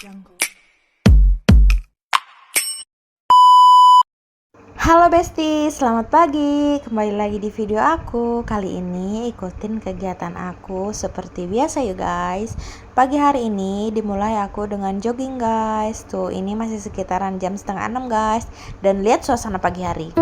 Halo Besti, selamat pagi. Kembali lagi di video aku. Kali ini ikutin kegiatan aku seperti biasa yuk guys. Pagi hari ini dimulai aku dengan jogging guys. Tuh, ini masih sekitaran jam setengah 6 guys. Dan lihat suasana pagi hari.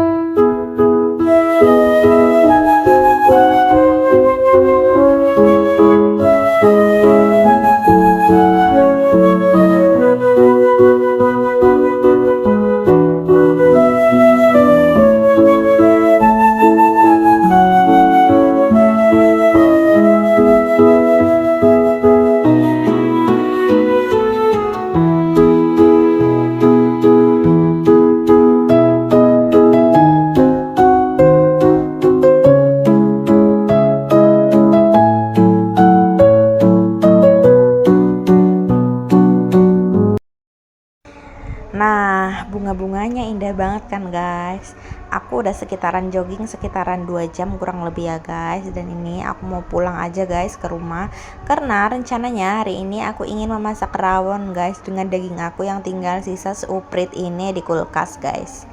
Nah, bunga-bunganya indah banget kan guys. Aku udah sekitaran jogging sekitaran 2 jam kurang lebih ya guys. Dan ini aku mau pulang aja guys ke rumah. Karena rencananya hari ini aku ingin memasak rawon guys. Dengan daging aku yang tinggal sisa seuprit ini di kulkas guys.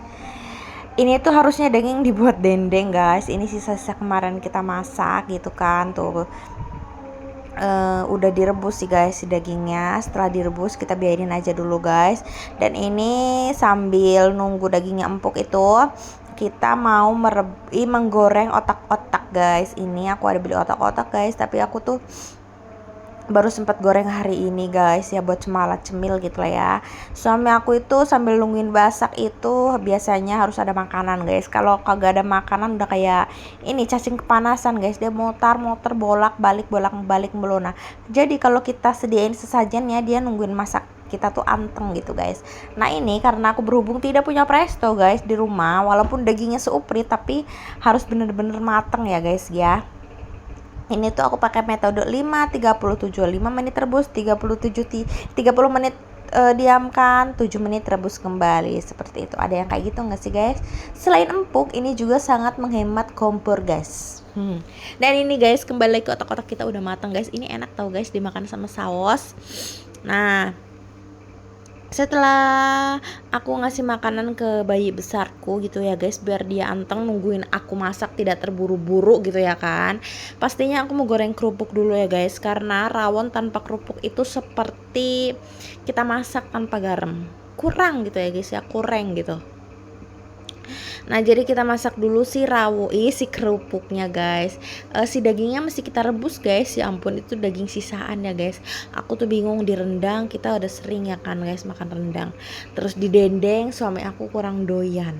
Ini tuh harusnya daging dibuat dendeng guys. Ini sisa-sisa kemarin kita masak gitu kan tuh. Udah direbus sih guys si dagingnya. Setelah direbus kita biarin aja dulu guys. Dan ini sambil nunggu dagingnya empuk itu kita mau menggoreng otak-otak guys. Ini aku ada beli otak-otak guys, tapi aku tuh baru sempat goreng hari ini guys ya, buat semalat cemil gitu lah ya. Suami aku itu sambil nungguin masak itu biasanya harus ada makanan guys. Kalau kagak ada makanan udah kayak ini cacing kepanasan guys, dia muter-muter bolak-balik mulu. Nah, jadi kalau kita sediain sesajennya dia nungguin masak kita tuh anteng gitu guys. Nah, ini karena aku berhubung tidak punya presto guys di rumah, walaupun dagingnya seuprit tapi harus bener-bener mateng ya guys ya. Ini tuh aku pakai metode 5-37, 5 menit rebus, 30 menit diamkan, 7 menit rebus kembali, seperti itu. Ada yang kayak gitu nggak sih guys? Selain empuk, ini juga sangat menghemat kompor guys. Dan ini guys, kembali ke otak-otak kita udah matang guys. Ini enak tau guys dimakan sama saus. Nah, setelah aku ngasih makanan ke bayi besarku gitu ya guys, biar dia anteng nungguin aku masak tidak terburu-buru gitu ya kan. Pastinya aku mau goreng kerupuk dulu ya guys, karena rawon tanpa kerupuk itu seperti kita masak tanpa garam, kurang gitu ya guys ya, kurang gitu. Nah, jadi kita masak dulu si kerupuknya guys. Si dagingnya mesti kita rebus guys. Ya ampun, itu daging sisaan ya guys. Aku tuh bingung, direndang kita udah sering ya kan guys makan rendang. Terus didendeng suami aku kurang doyan.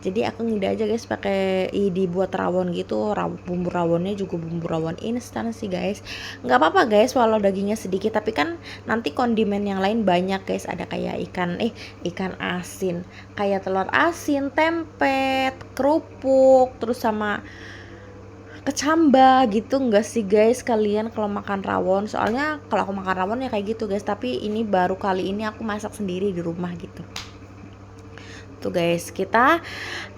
Jadi aku ngide aja guys pakai dibuat rawon gitu. Bumbu rawonnya juga bumbu rawon instan sih guys. Nggak apa-apa guys walau dagingnya sedikit, tapi kan nanti kondimen yang lain banyak guys. Ada kayak ikan asin, kayak telur asin, tempe, kerupuk, terus sama kecamba gitu. Enggak sih guys kalian kalau makan rawon? Soalnya kalau aku makan rawon ya kayak gitu guys, tapi ini baru kali ini aku masak sendiri di rumah gitu. Tuh guys, kita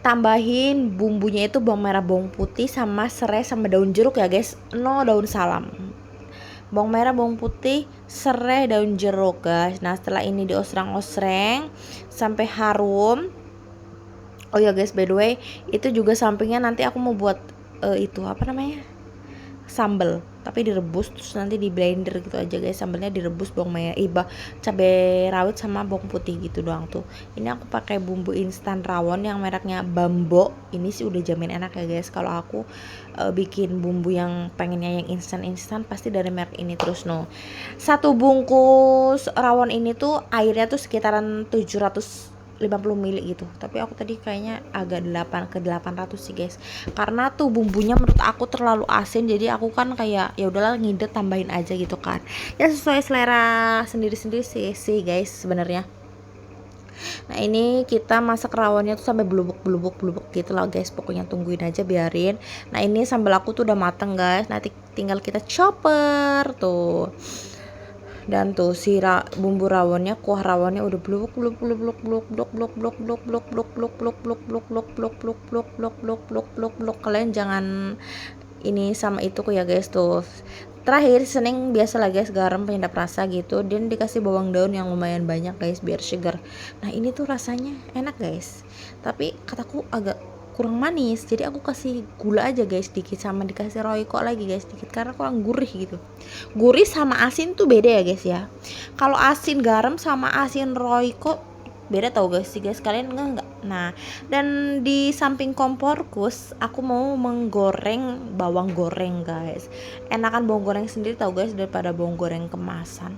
tambahin bumbunya itu bawang merah, bawang putih sama serai sama daun jeruk ya guys. No daun salam. Bawang merah, bawang putih, serai, daun jeruk guys. Nah, setelah ini diosrang-osreng sampai harum. Oh ya guys, by the way, itu juga sampingnya nanti aku mau buat itu apa namanya? Sambel, tapi direbus terus nanti di blender gitu aja guys. Sambelnya direbus bawang merah, cabai rawit sama bawang putih gitu doang tuh. Ini aku pakai bumbu instan rawon yang mereknya Bambo. Ini sih udah jamin enak ya guys. Kalau aku bikin bumbu yang pengennya yang instan pasti dari merek ini terus no. Satu bungkus rawon ini tuh airnya tuh sekitaran 750 ml gitu, tapi aku tadi kayaknya agak 800 sih guys, karena tuh bumbunya menurut aku terlalu asin. Jadi aku kan kayak ya udahlah ngide tambahin aja gitu kan, ya sesuai selera sendiri-sendiri sih guys sebenarnya. Nah, ini kita masak rawonnya tuh sampai belubuk gitu lah guys. Pokoknya tungguin aja, biarin. Nah, ini sambal aku tuh udah mateng guys. Nanti tinggal kita chopper tuh. Dan tuh bumbu rawonnya, kuah rawonnya udah bluk. Kalian jangan ini sama itu ya guys tuh. Terakhir sening biasa lah guys, garam penyedap rasa gitu, dan dikasih bawang daun yang lumayan banyak guys biar segar. Nah ini tuh rasanya enak guys, tapi kataku agak kurang manis, jadi aku kasih gula aja guys dikit, sama dikasih royco lagi guys dikit karena kurang gurih gitu. Gurih sama asin tuh beda ya guys ya. Kalau asin garam sama asin royco beda tau guys sih guys, kalian enggak? Nah, dan di samping komporku aku mau menggoreng bawang goreng guys. Enakan bawang goreng sendiri tau guys daripada bawang goreng kemasan.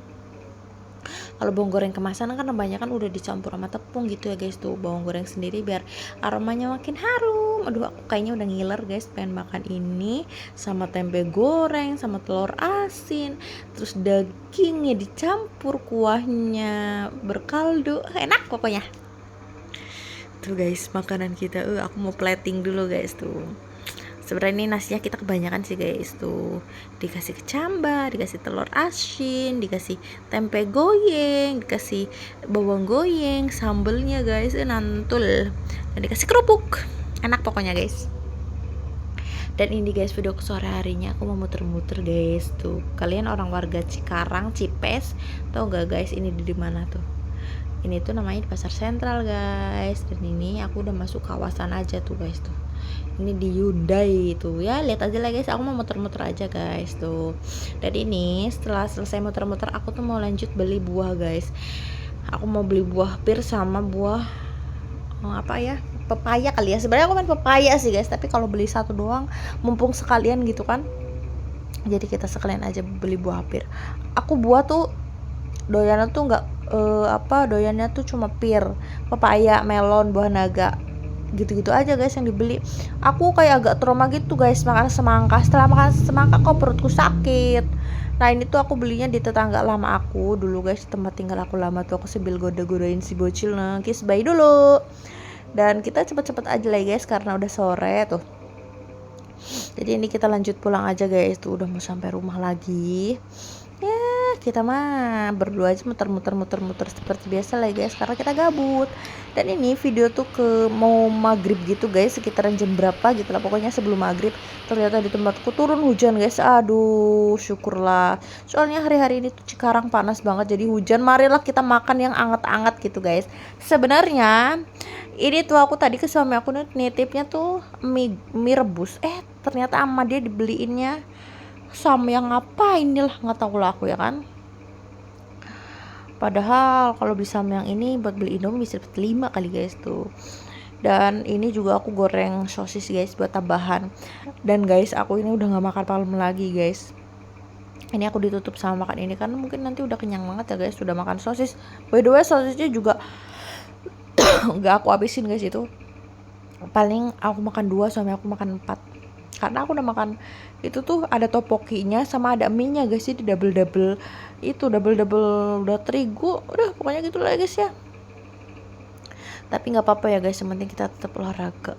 Kalau bawang goreng kemasan kan kebanyakan udah dicampur sama tepung gitu ya guys, tuh bawang goreng sendiri biar aromanya makin harum. Aduh aku kayaknya udah ngiler guys, pengen makan ini sama tempe goreng sama telur asin, terus dagingnya dicampur, kuahnya berkaldu, enak pokoknya. Tuh guys makanan kita, aku mau plating dulu guys tuh. Sebenarnya ini nasinya kita kebanyakan sih guys, tuh dikasih kecambah, dikasih telur asin, dikasih tempe goyeng, dikasih bawang goyeng, sambelnya guys nantul, dan dikasih kerupuk, enak pokoknya guys. Dan ini guys video ke sore harinya aku mau muter-muter guys, tuh kalian orang warga Cikarang Cipes tau gak guys ini di mana tuh? Ini tuh namanya di Pasar Sentral guys, dan ini aku udah masuk kawasan aja tuh guys, tuh ini di Hyundai tuh ya, lihat aja lah guys, aku mau muter-muter aja guys tuh. Dan ini setelah selesai muter-muter aku tuh mau lanjut beli buah guys. Aku mau beli buah pir sama buah apa ya, pepaya kali ya. Sebenarnya aku main pepaya sih guys, tapi kalau beli satu doang mumpung sekalian gitu kan, jadi kita sekalian aja beli buah pir. Aku buah tuh doyannya tuh nggak doyannya tuh cuma pir, pepaya, melon, buah naga, gitu-gitu aja guys yang dibeli. Aku kayak agak trauma gitu guys makan semangka. Setelah makan semangka kok perutku sakit. Nah ini tuh aku belinya di tetangga lama aku dulu guys, tempat tinggal aku lama tuh. Aku sambil goda-godain si bocil, nah kiss bye dulu. Dan kita cepet-cepet aja lah guys karena udah sore tuh. Jadi ini kita lanjut pulang aja guys, tuh udah mau sampai rumah lagi. Ya kita mah berdua aja muter-muter seperti biasa lah guys, karena kita gabut. Dan ini video tuh ke mau maghrib gitu guys, sekitaran jam berapa gitu lah pokoknya sebelum maghrib. Ternyata di tempatku turun hujan guys, aduh syukurlah, soalnya hari-hari ini tuh Cikarang panas banget jadi hujan. Marilah kita makan yang anget-anget gitu guys. Sebenarnya ini tuh aku tadi ke suami aku nitipnya tuh mie rebus, ternyata sama dia dibeliinnya sama yang ngapain lah, nggak tahu lah aku ya kan. Padahal kalau beli sama yang ini buat beli Indomie bisa dapat 5 kali guys tuh. Dan ini juga aku goreng sosis guys buat tambahan. Dan guys aku ini udah nggak makan malam lagi guys. Ini aku ditutup sama makan ini karena mungkin nanti udah kenyang banget ya guys, sudah makan sosis. By the way sosisnya juga nggak aku habisin guys, itu paling aku makan 2, suami aku makan 4. Karena aku udah makan itu tuh ada topokinya sama ada mie nya guys, itu double udah terigu, udah pokoknya gitu lah guys ya. Tapi nggak apa-apa ya guys, yang penting kita tetap olahraga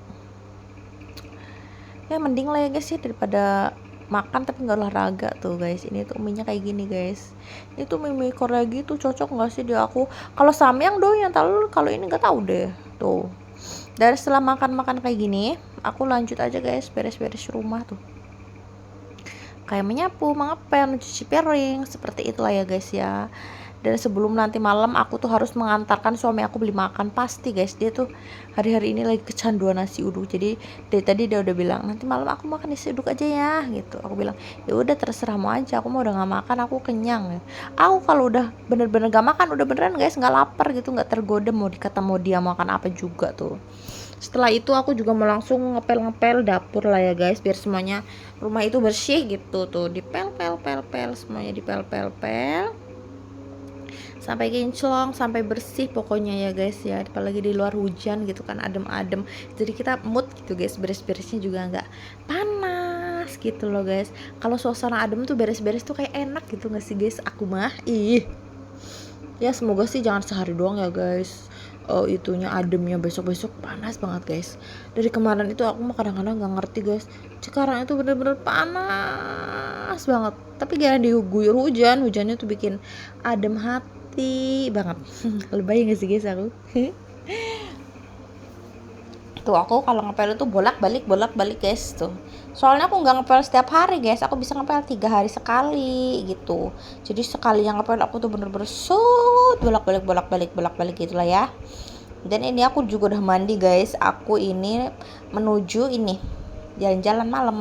ya, mending lah ya guys ya daripada makan tapi nggak olahraga. Tuh guys ini tuh mie nya kayak gini guys, itu mie Korea gitu, cocok nggak sih di aku? Kalau samyang doyan, kalau ini nggak tahu deh tuh. Dan setelah makan kayak gini aku lanjut aja guys beres-beres rumah tuh, kayak menyapu, mengepel, mencuci piring, seperti itulah ya guys ya. Dan sebelum nanti malam aku tuh harus mengantarkan suami aku beli makan, pasti guys dia tuh hari-hari ini lagi kecanduan nasi uduk. Jadi dari tadi dia udah bilang nanti malam aku makan nasi uduk aja ya gitu. Aku bilang ya udah terserah mau aja, aku mau udah nggak makan, aku kenyang. Aku kalau udah bener-bener gak makan udah beneran guys nggak lapar gitu, nggak tergoda mau dikata mau dia makan apa juga tuh. Setelah itu aku juga mau langsung ngepel dapur lah ya guys, biar semuanya rumah itu bersih gitu tuh, dipel semuanya, dipel sampai kinclong, sampai bersih pokoknya ya guys ya. Apalagi di luar hujan gitu kan, adem-adem, jadi kita mood gitu guys, beres-beresnya juga nggak panas gitu loh guys. Kalau suasana adem tuh beres-beres tuh kayak enak gitu nggak sih guys? Aku mah ya semoga sih jangan sehari doang ya guys, itunya ademnya, besok panas banget guys. Dari kemarin itu aku mah kadang-kadang nggak ngerti guys, sekarang itu bener-bener panas banget, tapi jangan diguyur hujannya tuh bikin adem hati banget. Lebay nggak sih guys aku? Tuh aku kalau ngepel itu bolak-balik guys tuh. Soalnya aku nggak ngepel setiap hari guys, aku bisa ngepel 3 hari sekali gitu. Jadi sekali yang ngepel aku tuh bener-bener bolak-balik gitulah ya. Dan ini aku juga udah mandi guys. Aku ini menuju ini jalan-jalan malam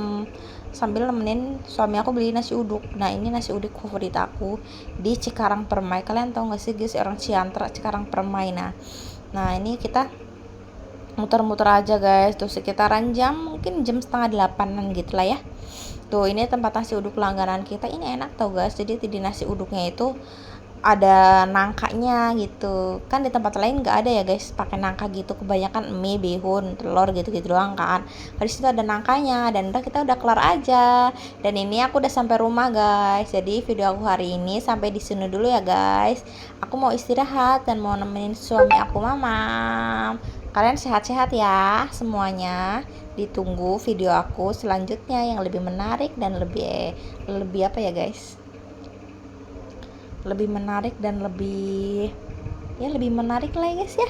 sambil nemenin suami aku beli nasi uduk. Nah ini nasi uduk favorit aku di Cikarang Permai. Kalian tahu nggak sih guys, orang Ciantra Cikarang Permai. Nah ini kita muter-muter aja guys tuh sekitaran jam mungkin jam setengah 8-an gitu lah ya. Tuh ini tempat nasi uduk langganan kita, ini enak tau guys. Jadi di nasi uduknya itu ada nangkanya gitu kan, di tempat lain nggak ada ya guys pakai nangka gitu, kebanyakan mie, bihun, telur gitu-gitu doang kan. Di situ ada nangkanya dan kita udah kelar aja. Dan ini aku udah sampai rumah guys, jadi video aku hari ini sampai di sini dulu ya guys. Aku mau istirahat dan mau nemenin suami aku mamam. Kalian sehat-sehat ya semuanya. Ditunggu video aku selanjutnya yang lebih menarik dan lebih apa ya guys, lebih menarik dan lebih menarik lah ya guys ya.